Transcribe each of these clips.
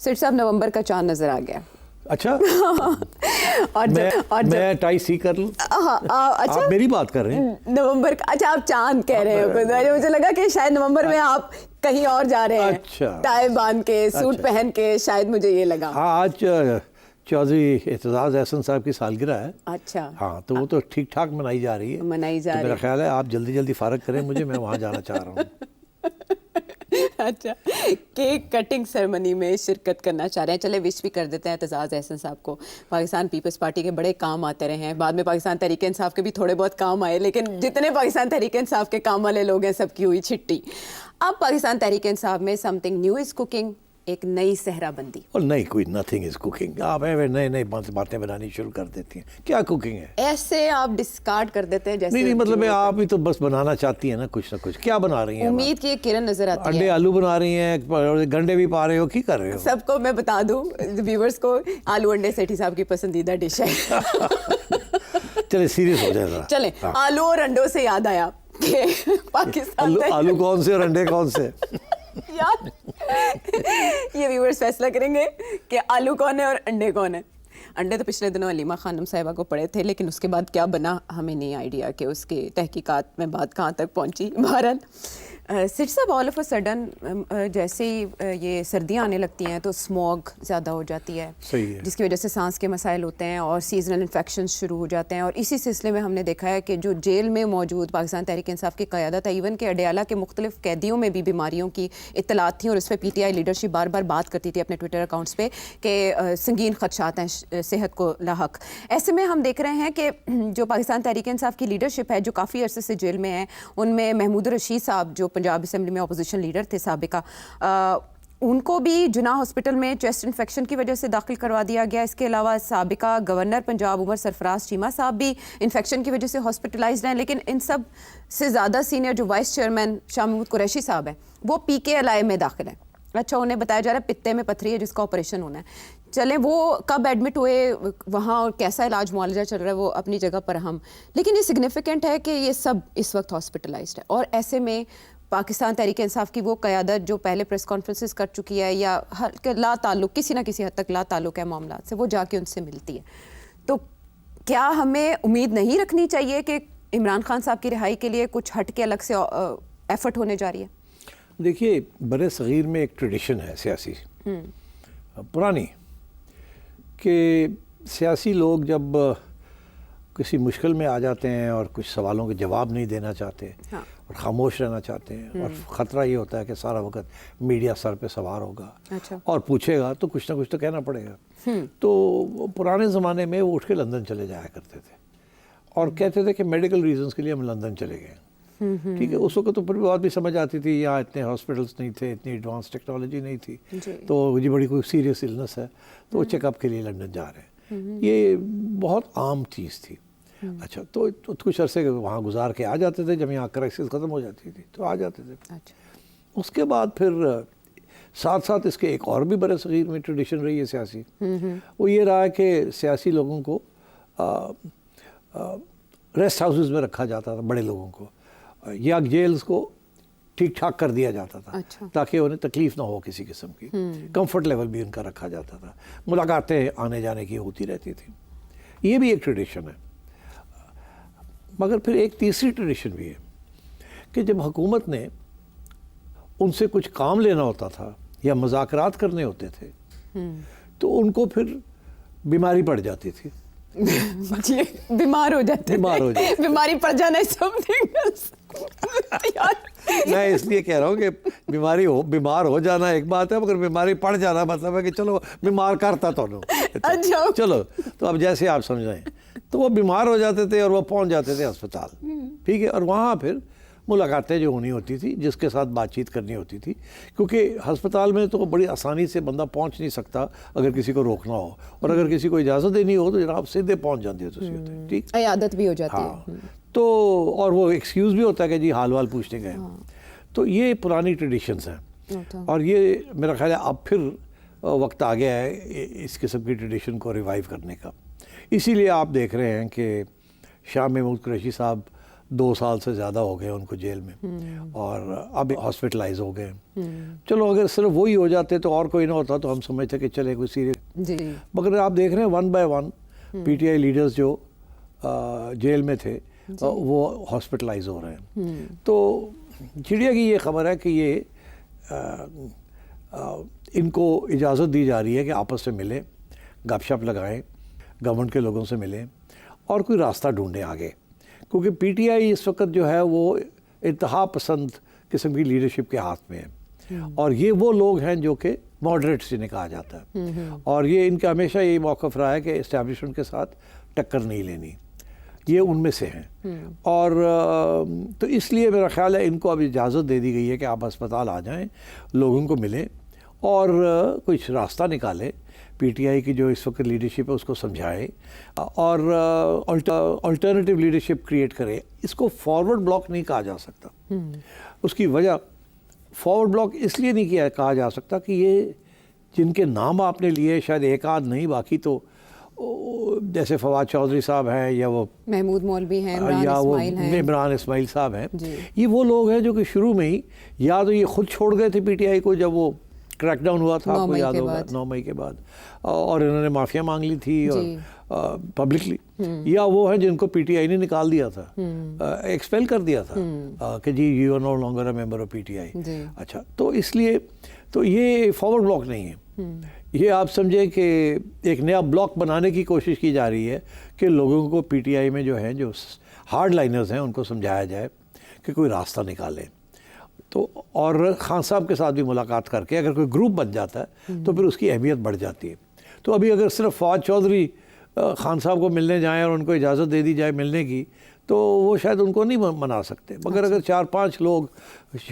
Set صاحب نومبر کا چاند نظر آ گیا. اچھا اور میں ٹائی سی کر لوں. اچھا آپ میری بات کر رہے ہیں نومبر کا. اچھا آپ چاند کہہ رہے ہیں, مجھے لگا کہ شاید نومبر میں آپ کہیں اور جا رہے ہیں. اچھا ٹائی باندھ کے سوٹ پہن کے, شاید مجھے یہ لگا. ہاں آج چودھری اعتزاز احسن صاحب کی سالگرہ ہے. اچھا ہاں تو وہ تو ٹھیک ٹھاک منائی جا رہی ہے. میرا خیال ہے آپ جلدی جلدی فارغ کریں مجھے, میں وہاں جانا چاہ رہا ہوں. اچھا کیک کٹنگ سیرمنی میں شرکت کرنا چاہ رہے ہیں. چلے وش بھی کر دیتے ہیں اعتزاز احسن صاحب کو. پاکستان پیپلز پارٹی کے بڑے کام آتے رہے ہیں, بعد میں پاکستان تحریک انصاف کے بھی تھوڑے بہت کام آئے, لیکن جتنے پاکستان تحریک انصاف کے کام والے لوگ ہیں سب کی ہوئی چھٹی. اب پاکستان تحریک انصاف میں سم تھنگ نیو از کوکنگ, ایک نئی صحرا بندی. اور نہیں کوئی نتھنگ از کوکنگ. آپ نئے باتیں بنانی شروع کر دیتی ہیں. کیا کوکنگ ہے؟ ایسے آپ ڈسکارڈ کر دیتے ہیں جیسے. نہیں مطلب آپ بھی تو بس بنانا چاہتی ہیں نا کچھ نہ کچھ. کیا بنا رہی ہیں؟ امید کی ایک کرن نظر آتی ہے. انڈے آلو بنا رہی ہیں, گنڈے بھی پا رہے ہو, کی کر رہے ہو؟ سب کو میں بتا دوں ویورز کو, آلو انڈے سیٹھی صاحب کی پسندیدہ ڈش ہے. چلے سیریس ہو جائے ذرا. چلیں آلو اور انڈوں سے یاد آیا کہ پاکستان آلو کون سے اور انڈے کون سے؟ یار یہ ویورز فیصلہ کریں گے کہ آلو کون ہے اور انڈے کون ہے. انڈے تو پچھلے دنوں علیمہ خانم صاحبہ کو پڑے تھے, لیکن اس کے بعد کیا بنا ہمیں نہیں آئیڈیا کہ اس کی تحقیقات میں بات کہاں تک پہنچی. بہرحال سٹ صاحب آل آف اے سڈن جیسے ہی یہ سردیاں آنے لگتی ہیں تو اسموگ زیادہ ہو جاتی ہے, جس کی وجہ سے سانس کے مسائل ہوتے ہیں اور سیزنل انفیکشن شروع ہو جاتے ہیں. اور اسی سلسلے میں ہم نے دیکھا ہے کہ جو جیل میں موجود پاکستان تحریک انصاف کی قیادت ہے, ایون کہ اڈیالہ کے مختلف قیدیوں میں بھی بیماریوں کی اطلاعات تھیں, اور اس پہ پی ٹی آئی لیڈرشپ بار بار بات کرتی تھی اپنے ٹویٹر اکاؤنٹس پہ کہ سنگین خدشات ہیں صحت کو لاحق. ایسے میں ہم دیکھ رہے ہیں کہ جو پاکستان تحریک انصاف کی لیڈرشپ ہے جو کافی عرصے سے جیل میں ہیں, ان میں محمود رشید صاحب جو پنجاب اسمبلی میں اپوزیشن لیڈر تھے سابقہ, ان کو بھی جناح ہاسپٹل میں چیسٹ انفیکشن کی وجہ سے داخل کروا دیا گیا. اس کے علاوہ سابقہ گورنر پنجاب عمر سرفراز چیمہ صاحب بھی انفیکشن کی وجہ سے ہاسپٹلائزڈ ہیں. لیکن ان سب سے زیادہ سینئر جو وائس چیئرمین شاہ محمود قریشی صاحب ہیں وہ پی کے ایل آئی میں داخل ہیں. اچھا انہیں بتایا جا رہا ہے پتے میں پتھری ہے جس کا آپریشن ہونا ہے. چلیں وہ کب ایڈمٹ ہوئے وہاں اور کیسا علاج معالجہ چل رہا ہے وہ اپنی جگہ پر ہم, لیکن یہ سگنیفیکنٹ ہے کہ یہ سب اس وقت ہاسپٹلائزڈ ہے. اور ایسے میں پاکستان تحریک انصاف کی وہ قیادت جو پہلے پریس کانفرنسز کر چکی ہے یا لا تعلق کسی نہ کسی حد تک لا تعلق ہے معاملات سے, وہ جا کے ان سے ملتی ہے. تو کیا ہمیں امید نہیں رکھنی چاہیے کہ عمران خان صاحب کی رہائی کے لیے کچھ ہٹ کے الگ سے ایفرٹ ہونے جا رہی ہے؟ دیکھیے بر صغیر میں ایک ٹریڈیشن ہے سیاسی پرانی, کہ سیاسی لوگ جب کسی مشکل میں آ جاتے ہیں اور کچھ سوالوں کے جواب نہیں دینا چاہتے اور خاموش رہنا چاہتے ہیں, اور خطرہ یہ ہوتا ہے کہ سارا وقت میڈیا سر پہ سوار ہوگا اور پوچھے گا تو کچھ نہ کچھ تو کہنا پڑے گا. تو پرانے زمانے میں وہ اٹھ کے لندن چلے جایا کرتے تھے اور کہتے تھے کہ میڈیکل ریزنز کے لیے ہم لندن چلے گئے. ٹھیک ہے, اس وقت تو پھر بھی بات بھی سمجھ آتی تھی, یہاں اتنے ہاسپٹلس نہیں تھے, اتنی ایڈوانس ٹیکنالوجی نہیں تھی, تو یہ بڑی کوئی سیریس النس ہے تو وہ چیک اپ کے لیے لندن جا رہے ہیں. یہ بہت عام چیز تھی. اچھا تو کچھ عرصے وہاں گزار کے آ جاتے تھے, جب یہاں کرائسس ختم ہو جاتی تھی تو آ جاتے تھے. اس کے بعد پھر ساتھ ساتھ اس کے ایک اور بھی بر صغیر میں ٹریڈیشن رہی ہے سیاسی, وہ یہ رہا کہ سیاسی لوگوں کو ریسٹ ہاؤسز میں رکھا جاتا تھا, بڑے لوگوں کو, یا جیلز کو ٹھیک ٹھاک کر دیا جاتا تھا تاکہ انہیں تکلیف نہ ہو کسی قسم کی. کمفرٹ لیول بھی ان کا رکھا جاتا تھا, ملاقاتیں آنے جانے کی ہوتی رہتی تھی. یہ بھی ایک ٹریڈیشن ہے. مگر پھر ایک تیسری ٹریڈیشن بھی ہے کہ جب حکومت نے ان سے کچھ کام لینا ہوتا تھا یا مذاکرات کرنے ہوتے تھے تو ان کو پھر بیماری پڑ جاتی تھی. بیمار ہو جاتے, بیماری پڑ جانا میں اس لیے کہہ رہا ہوں کہ بیمار ہو جانا ایک بات ہے, مگر بیماری پڑ جانا مطلب ہے کہ چلو بیمار کرتا تو چلو تو اب جیسے آپ سمجھائیں. تو وہ بیمار ہو جاتے تھے اور وہ پہنچ جاتے تھے ہسپتال. ٹھیک ہے, اور وہاں پھر ملاقاتیں جو ہونی ہوتی تھی, جس کے ساتھ بات چیت کرنی ہوتی تھی, کیونکہ ہسپتال میں تو بڑی آسانی سے بندہ پہنچ نہیں سکتا اگر کسی کو روکنا ہو, اور اگر کسی کو اجازت دینی ہو تو جناب سیدھے پہنچ جاتے ہیں. ٹھیک, عیادت بھی ہو جاتی ہے. تو اور وہ ایکسکیوز بھی ہوتا ہے کہ جی حال وال پوچھنے گئے. تو یہ پرانی ٹریڈیشنز ہیں, اور یہ میرا خیال ہے اب پھر وقت آ گیا ہے اس قسم کی ٹریڈیشن کو ریوائیو کرنے کا. اسی لیے آپ دیکھ رہے ہیں کہ شاہ محمود قریشی صاحب 2 سال سے زیادہ ہو گئے ان کو جیل میں اور اب ہاسپٹلائز ہو گئے. چلو اگر صرف وہی ہو جاتے تو اور کوئی نہ ہوتا تو ہم سمجھتے کہ چلے کوئی سیریس. جی مگر آپ دیکھ رہے ہیں 1 بائی 1 پی ٹی آئی لیڈرز جو جیل میں تھے وہ ہاسپٹلائز ہو رہے ہیں. تو چڑیا کی یہ خبر ہے کہ یہ ان کو اجازت دی جا رہی ہے کہ آپس میں ملیں, گپ شپ لگائیں, گورنمنٹ کے لوگوں سے ملیں اور کوئی راستہ ڈھونڈیں آگے, کیونکہ پی ٹی آئی اس وقت جو ہے وہ انتہا پسند قسم کی لیڈرشپ کے ہاتھ میں ہے, اور یہ وہ لوگ ہیں جو کہ ماڈریٹس جنہیں کہا جاتا ہے, اور یہ ان کا ہمیشہ یہی موقف رہا ہے کہ اسٹیبلشمنٹ کے ساتھ ٹکر نہیں لینی, یہ ان میں سے ہیں. اور تو اس لیے میرا خیال ہے ان کو اب اجازت دے دی گئی ہے کہ آپ اسپتال آ جائیں, لوگوں کو ملیں اور کچھ راستہ نکالیں, پی ٹی آئی کی جو اس وقت لیڈرشپ ہے اس کو سمجھائے اور الٹرنیٹیو لیڈرشپ کریٹ کرے. اس کو فارورڈ بلاک نہیں کہا جا سکتا. اس کی وجہ فارورڈ بلاک اس لیے نہیں کہا جا سکتا کہ یہ جن کے نام آپ نے لیے شاید ایک آدھ نہیں, باقی تو جیسے فواد چودھری صاحب ہیں یا وہ محمود مولوی ہیں یا وہ عمران اسماعیل صاحب ہیں, یہ وہ لوگ ہیں جو کہ شروع میں ہی یا تو یہ خود چھوڑ گئے تھے پی ٹی آئی کو جب وہ کریک ڈاؤن ہوا تھا, آپ کو یاد ہوگا 9 مئی کے بعد, اور انہوں نے معافیا مانگ لی تھی اور پبلکلی, یا وہ ہیں جن کو پی ٹی آئی نے نکال دیا تھا, ایکسپیل کر دیا تھا کہ جی you are no longer a member of PTI ٹی آئی. اچھا, تو اس لیے تو یہ فارورڈ بلاک نہیں ہے, یہ آپ سمجھیں کہ ایک نیا بلاک بنانے کی کوشش کی جا رہی ہے کہ لوگوں کو پی ٹی آئی میں جو ہیں جو ہارڈ لائنرز ہیں ان کو سمجھایا جائے کہ کوئی راستہ نکالیں. تو اور خان صاحب کے ساتھ بھی ملاقات کر کے اگر کوئی گروپ بن جاتا ہے تو پھر اس کی اہمیت بڑھ جاتی ہے. تو ابھی اگر صرف فواد چودھری خان صاحب کو ملنے جائیں اور ان کو اجازت دے دی جائے ملنے کی تو وہ شاید ان کو نہیں منا سکتے, مگر اگر 4-5 لوگ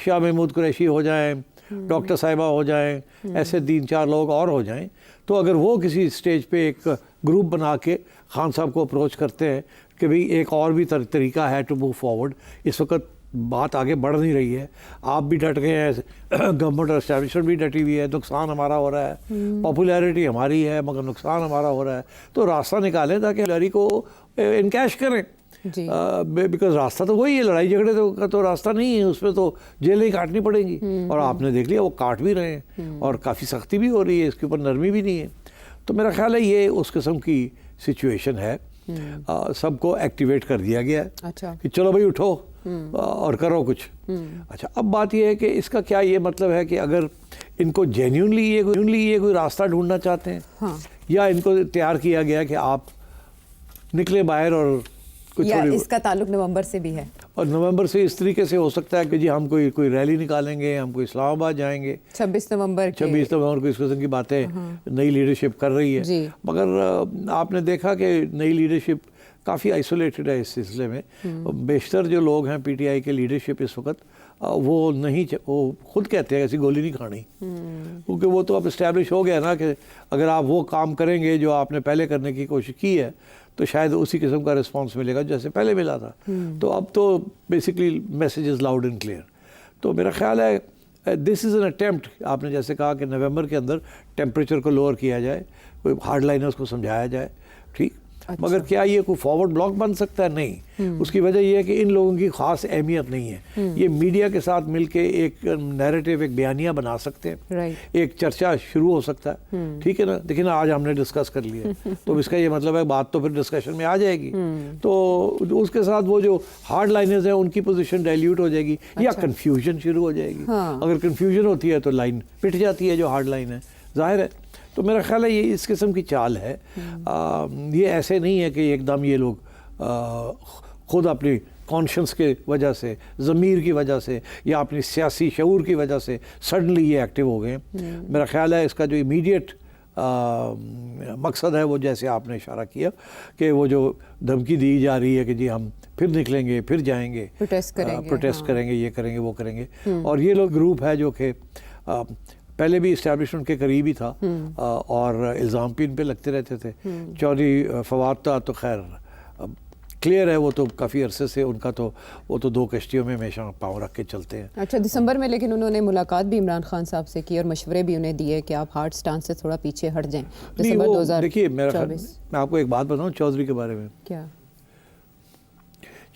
شاہ محمود قریشی ہو جائیں, ڈاکٹر صاحبہ ہو جائیں, ایسے 3-4 لوگ اور ہو جائیں, تو اگر وہ کسی سٹیج پہ ایک گروپ بنا کے خان صاحب کو اپروچ کرتے ہیں کہ بھئی ایک اور بھی طریقہ ہے ٹو موو فارورڈ, اس وقت بات آگے بڑھ نہیں رہی ہے, آپ بھی ڈٹ گئے ہیں, گورنمنٹ اور اسٹیبلشمنٹ بھی ڈٹی ہوئی ہے, نقصان ہمارا ہو رہا ہے, پاپولیرٹی ہماری ہے مگر نقصان ہمارا ہو رہا ہے, تو راستہ نکالیں تاکہ لڑائی کو انکیش کریں. بیکاز راستہ تو وہی ہے, لڑائی جھگڑے کا تو راستہ نہیں ہے, اس میں تو جیلیں کاٹنی پڑیں گی, اور آپ نے دیکھ لیا وہ کاٹ بھی رہے ہیں اور کافی سختی بھی ہو رہی ہے, اس کے اوپر نرمی بھی نہیں ہے. تو میرا خیال ہے یہ اس قسم کی سچویشن ہے. سب کو ایکٹیویٹ کر دیا گیا ہے کہ چلو بھائی اٹھو اور کرو کچھ. اچھا, اب بات یہ ہے کہ اس کا کیا یہ مطلب ہے کہ اگر ان کو جینیونلی یہ کوئی راستہ ڈھونڈنا چاہتے ہیں, یا ان کو تیار کیا گیا کہ آپ نکلے باہر اور یا اس کا تعلق نومبر سے بھی ہے, اور نومبر سے اس طریقے سے ہو سکتا ہے کہ جی ہم کوئی ریلی نکالیں گے, ہم کوئی اسلام آباد جائیں گے 26 نومبر کو, اس قسم کی باتیں نئی لیڈرشپ کر رہی ہے. مگر آپ نے دیکھا کہ نئی لیڈرشپ کافی آئسولیٹڈ ہے اس سلسلے میں. بیشتر جو لوگ ہیں پی ٹی آئی کے لیڈرشپ اس وقت وہ خود کہتے ہیں ایسی گولی نہیں کھانی, کیونکہ وہ تو اب اسٹیبلش ہو گیا نا کہ اگر آپ وہ کام کریں گے جو آپ نے پہلے کرنے کی کوشش کی ہے تو شاید اسی قسم کا رسپانس ملے گا جیسے پہلے ملا تھا. تو اب تو basically message is loud and clear. تو میرا خیال ہے دس از این اٹیمپٹ, آپ نے جیسے کہا کہ نومبر کے اندر ٹیمپریچر کو لوور کیا جائے, کوئی ہارڈ لائنرز کو سمجھایا جائے, ٹھیک. مگر کیا یہ کوئی فارورڈ بلاک بن سکتا ہے؟ نہیں. اس کی وجہ یہ ہے کہ ان لوگوں کی خاص اہمیت نہیں ہے. یہ میڈیا کے ساتھ مل کے ایک نیریٹو, ایک بیانیہ بنا سکتے ہیں, ایک چرچا شروع ہو سکتا ہے, ٹھیک ہے نا. لیکن آج ہم نے ڈسکس کر لیا تو اس کا یہ مطلب ہے بات تو پھر ڈسکشن میں آ جائے گی, تو اس کے ساتھ وہ جو ہارڈ لائنرز ہیں ان کی پوزیشن ڈائلیوٹ ہو جائے گی یا کنفیوژن شروع ہو جائے گی. اگر کنفیوژن ہوتی ہے تو لائن پٹ جاتی ہے جو ہارڈ لائن ہے, ظاہر ہے. تو میرا خیال ہے یہ اس قسم کی چال ہے. یہ ایسے نہیں ہے کہ ایک دم یہ لوگ خود اپنی کانشنس کے وجہ سے, ضمیر کی وجہ سے یا اپنی سیاسی شعور کی وجہ سے سڈنلی یہ ایکٹیو ہو گئے. میرا خیال ہے اس کا جو امیڈیٹ مقصد ہے وہ جیسے آپ نے اشارہ کیا کہ وہ جو دھمکی دی جا رہی ہے کہ جی ہم پھر نکلیں گے, پھر جائیں گے, پروٹیسٹ کریں گے, یہ کریں گے, وہ کریں گے. اور یہ لوگ گروپ ہے جو کہ پہلے بھی اسٹیبلشمنٹ کے قریب ہی تھا اور الزام بھی ان پہ لگتے رہتے تھے. چودھری فواد تو خیر کلیئر ہے, وہ تو کافی عرصے سے ان کا تو وہ تو 2 کشتیوں میں ہمیشہ پاؤں رکھ کے چلتے ہیں. اچھا, دسمبر میں لیکن انہوں نے ملاقات بھی عمران خان صاحب سے کی اور مشورے بھی انہیں دیے کہ آپ ہارڈ سٹانس سے تھوڑا پیچھے ہٹ جائیں. دسمبر 2024. دیکھیے میرا خیال, میں آپ کو ایک بات بتاؤں چودھری کے بارے میں. کیا؟